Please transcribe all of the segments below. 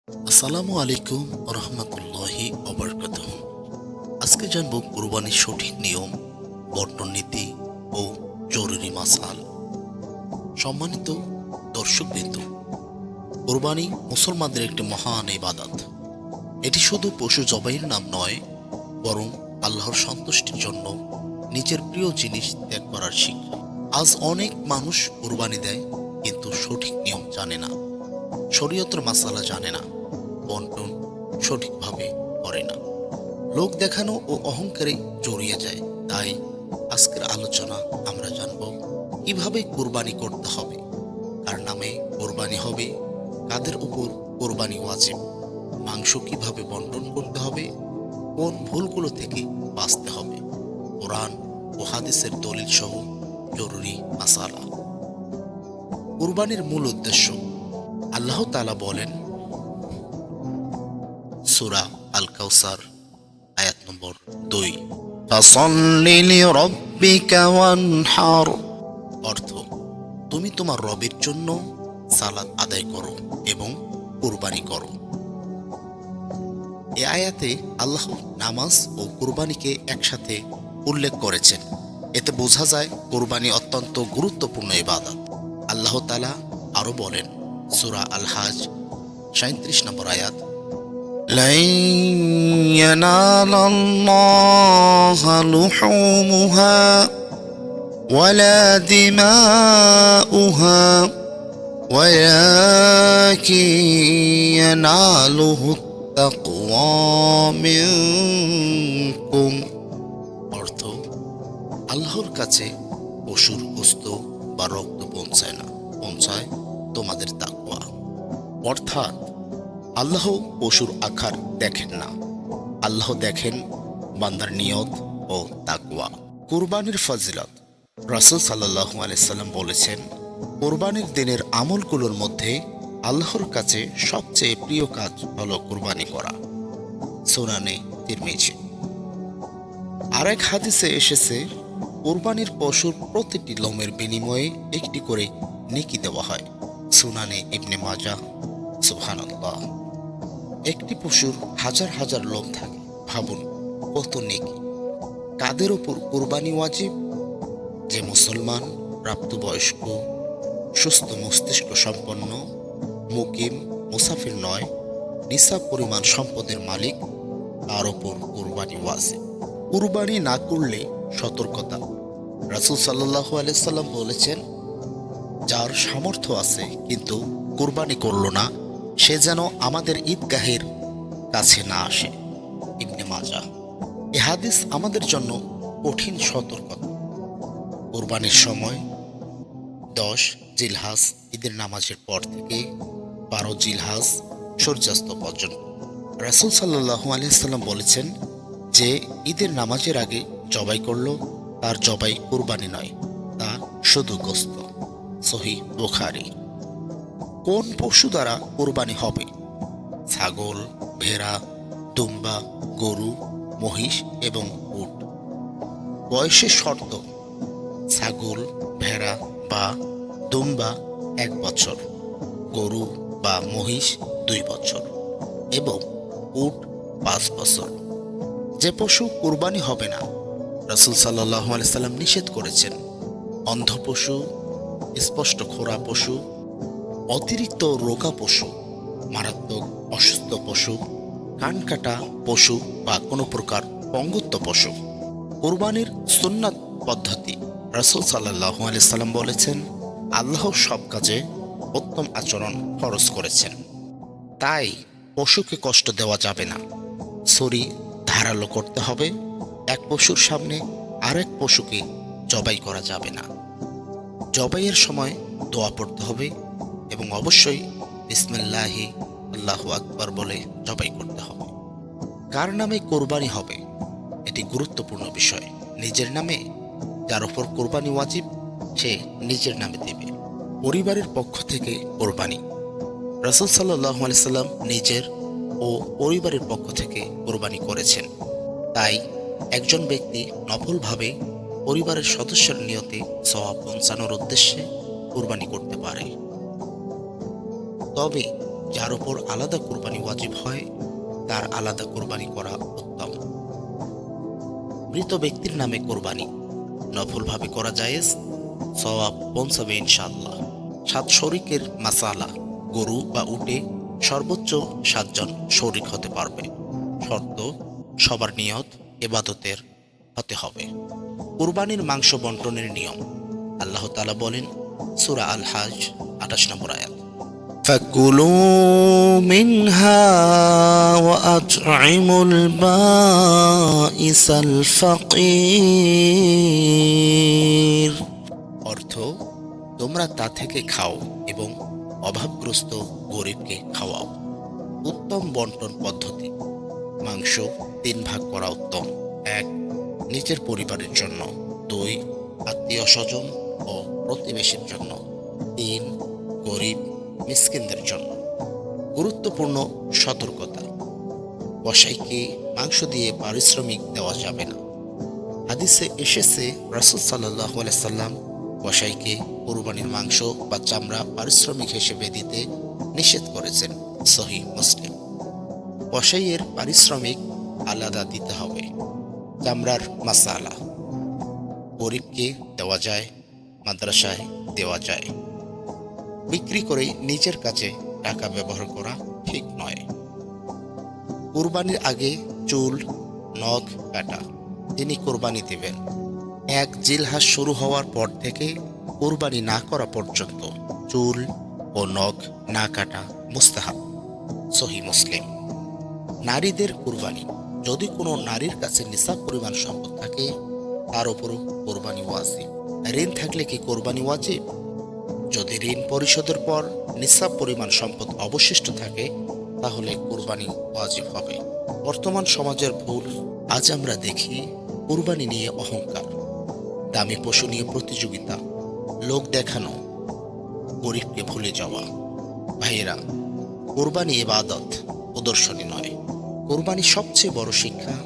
আসসালামু আলাইকুম রহমতুল্লাহি ওবারাকাতুহু। আজকে জানব কুরবানির সঠিক নিয়ম, বন্টন নীতি ও জরুরি মাসাল। সম্মানিত দর্শকবৃন্দ, কুরবানি মুসলমানদের একটি মহান ইবাদত। এটি শুধু পশু জবাইয়ের নাম নয়, বরং আল্লাহর সন্তুষ্টির জন্য নিজের প্রিয় জিনিস ত্যাগ করার শিক্ষা। আজ অনেক মানুষ কুরবানি দেয়, কিন্তু সঠিক নিয়ম জানে না, শরীয়তের মাসালা জানে না, বন্টন সঠিকভাবে করে না, লোক দেখানো ও অহংকারে জড়িয়ে যায়। তাই আজকের আলোচনা আমরা জানব কিভাবে কুরবানি করতে হবে, কার নামে কোরবানি হবে, কাদের উপর কোরবানি ওয়াজিব, মাংস কিভাবে বন্টন করতে হবে, কোন ভুলগুলো থেকে বাঁচতে হবে, কোরআন ও হাদিসের দলিল সহ জরুরি মাসালা। কুরবানির মূল উদ্দেশ্য। আল্লাহ তাআলা বলেন সূরা আল কাউসার আয়াত নম্বর 2, ফাসাল্লি লিরাব্বিকা ওয়ানহার। অর্থ, তুমি তোমার রবের জন্য সালাত আদায় করো এবং কুরবানি করো। এই আয়াতে আল্লাহ নামাজ ও কুরবানিকে একসাথে উল্লেখ করেছেন। এতে বোঝা যায় কুরবানি অত্যন্ত গুরুত্বপূর্ণ ইবাদত। আল্লাহ তাআলা আরো বলেন সূরা আল হাজ 37 নম্বর আয়াত, لن ينال الله لحومها ولا دماؤها ولكن يناله التقوى منكم। অর্থ, আল্লাহর কাছে পশুর গোশত বা রক্ত পৌঁছায় না, পৌঁছায় তোমাদের তাকওয়া। অর্থাৎ আল্লাহ পশুর আকার দেখেন না, আল্লাহ দেখেন বান্দার নিয়ত ও তাকওয়া। কুরবানির ফজিলত। রাসূল সাল্লাল্লাহু আলাইহি সাল্লাম বলেছেন, কুরবানির দিনের আমলগুলোর মধ্যে আল্লাহর কাছে সবচেয়ে প্রিয় কাজ হলো কুরবানি করা। সুনানে তিরমিজি। আরেক হাদিসে এসেছে, কুরবানির পশুর প্রতিটি লোমের বিনিময়ে একটি করে নেকি দেওয়া হয়। সুনানে ইবনে মাজাহ। সুবহানাল্লাহ। একটি পশুর হাজার হাজার লোম থাকে, ভাবুন কত নেকি। কাদের ওপর কুরবানি ওয়াজিব? যে মুসলমান, প্রাপ্তবয়স্ক, সুস্থ মস্তিষ্ক সম্পন্ন, মুকিম, মুসাফির নয়, নিসাব পরিমাণ সম্পদের মালিক, তার ওপর কুরবানি ওয়াজিব। কুরবানি না করলে সতর্কতা। রাসূল সাল্লাল্লাহু আলাইহি সাল্লাম বলেছেন, যার সামর্থ্য আছে কিন্তু কুরবানি করল না, সে যেন আমাদের ঈদগাহের কাছে না আসে। ইবনে মাজাহ। এই হাদিস আমাদের জন্য কঠিন সতর্কতা। কুরবানির সময় 10 জিলহাজ ঈদের নামাজের পর থেকে 12 জিলহাজ সূর্যাস্ত পর্যন্ত। রাসূল সাল্লাল্লাহু আলাইহি সাল্লাম বলেছেন, যে ঈদের নামাজের আগে জবাই করলো, তার জবাই কুরবানি নয়, তা শুধু গোশত। সহিহ বুখারী। কোন পশু দ্বারা কুরবানি হবে? ছাগল, ভেড়া, দুম্বা, গরু, মহিষ এবং উট। বয়সের শর্ত। ছাগল, ভেড়া বা দুম্বা 1 বছর, গরু বা মহিষ 2 বছর এবং উট 5 বছর। যে পশু কুরবানি হবে না, রাসূল সাল্লাল্লাহু আলাইহি সাল্লাম নিষেধ করেছেন, অন্ধ পশু, স্পষ্ট খোরা পশু, অতিরিক্ত রোগা পশু, মারাত্মক অসুস্থ পশু, কানকাটা পশু বা কোনো প্রকার পঙ্গুত্ব পশু। কুরবানির সুন্নাত পদ্ধতি। রাসূল সাল্লাল্লাহু আলাইহি সাল্লাম বলেছেন, আল্লাহ সব কাজে উত্তম আচরণ ফরজ করেছেন, তাই পশুকে কষ্ট দেওয়া যাবে না। ছুরি ধারালো করতে হবে, এক পশুর সামনে আরেক পশুকে জবাই করা যাবে না। জবাইয়ের সময় দোয়া পড়তে হবে এবং অবশ্যই বিসমিল্লাহি আল্লাহু আকবার বলে জবাই করতে হবে। কার নামে কোরবানি হবে? এটি গুরুত্বপূর্ণ বিষয়। নিজের নামে? যার উপর কোরবানি ওয়াজিব সে নিজের নামে দেবে। পরিবারের পক্ষ থেকে কোরবানি। রাসূল সাল্লাল্লাহু আলাইহি সাল্লাম নিজের ও পরিবারের পক্ষ থেকে কোরবানি করেছেন, তাই একজন ব্যক্তি নফলভাবে পরিবারের সদস্যের নিয়তে সওয়াব পৌঁছানোর উদ্দেশ্যে কোরবানি করতে পারে। তবে যার উপর আলাদা কোরবানি ওয়াজিব হয় তার আলাদা কোরবানি করা উত্তম। মৃত ব্যক্তির নামে কোরবানি নফলভাবে করা জায়েজ, সওয়াব পৌঁছাবে ইনশাআল্লাহ। 7 শরিকের মাসালা, গরু বা উটে সর্বোচ্চ 7 জন শরিক হতে পারবে। শর্ত, সবার নিয়ত ইবাদতের হতে হবে। কুরবানির মাংস বন্টনের নিয়ম আল্লাহ তাআলা বলেন সূরা আল হাজ 28 নম্বর আয়াত, فَكُلُوا مِنْهَا وَأَطْعِمُوا الْبَائِسَ الْفَقِيرَ। অর্থ, তোমরা তা থেকে খাও এবং অভাবগ্রস্ত গরিবকে খাওয়াও। উত্তম বন্টন পদ্ধতি: মাংস 3 ভাগ করা উত্তম। 1, নিজের পরিবারের জন্য। 2, আত্মীয় স্বজন ও প্রতিবেশীর জন্য। 3, গরিব মিসকিনদের জন্য। গুরুত্বপূর্ণ সতর্কতা: কসাইকে মাংস দিয়ে পারিশ্রমিক দেওয়া যাবে না। হাদিসে এসেছে রাসূল সাল্লাল্লাহু আলাইহি সাল্লাম কসাইকে কুরবানির মাংস বা চামড়া পারিশ্রমিক হিসেবে দিতে নিষেধ করেছেন। সহিহ মুসলিম। কসাইয়ের পারিশ্রমিক আলাদা দিতে হবে। চামড়ার মাসালা: গরিবকে দেওয়া যায়, মাদ্রাসায় দেওয়া যায়। বিক্রি করে নিজের কাছে টাকা ব্যবহার করা ঠিক নয়। কুরবানির আগে চুল, নখ কাটা। তিনি কুরবানি দেবেন 1 জিলহজ শুরু হওয়ার পর থেকে কুরবানি না করা পর্যন্ত চুল ও নখ না কাটা মুস্তাহাব। সহিহ মুসলিম। নারীদের কুরবানি: যদি কোনো নারীর কাছে নিসাব পরিমাণ সম্পদ থাকে তার উপরও কুরবানি ওয়াজিব। ঋণ থাকলে কি কুরবানি ওয়াজিব? যদি ঋণ পরিশোধের পর নিসাব পরিমাণ সম্পদ অবশিষ্ট থাকে তাহলে কুরবানি ওয়াজিব হবে। বর্তমান সমাজের ভুল: আজ আমরা দেখি কুরবানি নিয়ে অহংকার, দামি পশু নিয়ে প্রতিযোগিতা, লোক দেখানো, গরিবকে ভুলে যাওয়া। ভাইয়েরা, কুরবানি ইবাদত, প্রদর্শনী নয়। কুরবানি সবচেয়ে বড় শিক্ষা।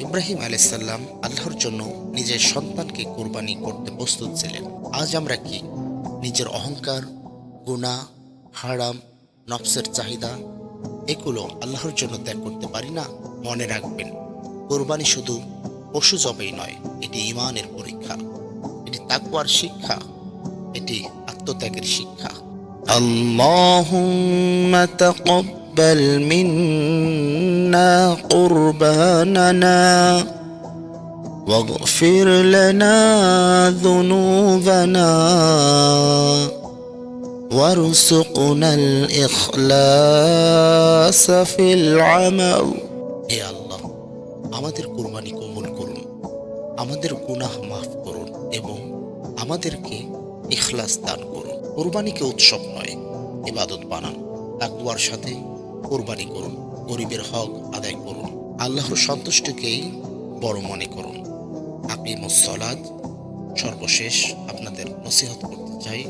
ইব্রাহিম আলাইহিস সালাম আল্লাহর জন্য নিজের সন্তানকে কুরবানি করতে প্রস্তুত ছিলেন। আজ আমরা কি নিজের অহংকার, গুনাহ, হারাম, নফসের চাহিদা এগুলো আল্লাহর জন্য ত্যাগ করতে পারি না? মনে রাখবেন, কুরবানি শুধু পশু জবাই নয়, এটি ঈমানের পরীক্ষা, এটি তাকওয়ার শিক্ষা, এটি আত্মত্যাগের শিক্ষা। আল্লাহুম্মা তাকাব্বাল মিন্না কুরবানানা واغفر لنا ذنوبنا وارزقنا الإخلاص في العمل। হে আল্লাহ, আমাদের কুরবানি কবুল করুন, আমাদের গুনাহ মাফ করুন এবং আমাদেরকে ইখলাস দান করুন। কুরবানিকে উৎসব নয়, ইবাদত বানান। তাকওয়ার সাথে কুরবানি করুন, গরিবের হক আদায় করুন, আল্লাহর সন্তুষ্টিকেই বড় মনে করুন। আকিমুস সালাত। সর্বশেষ আপনাদের নসিহত করতে চাই,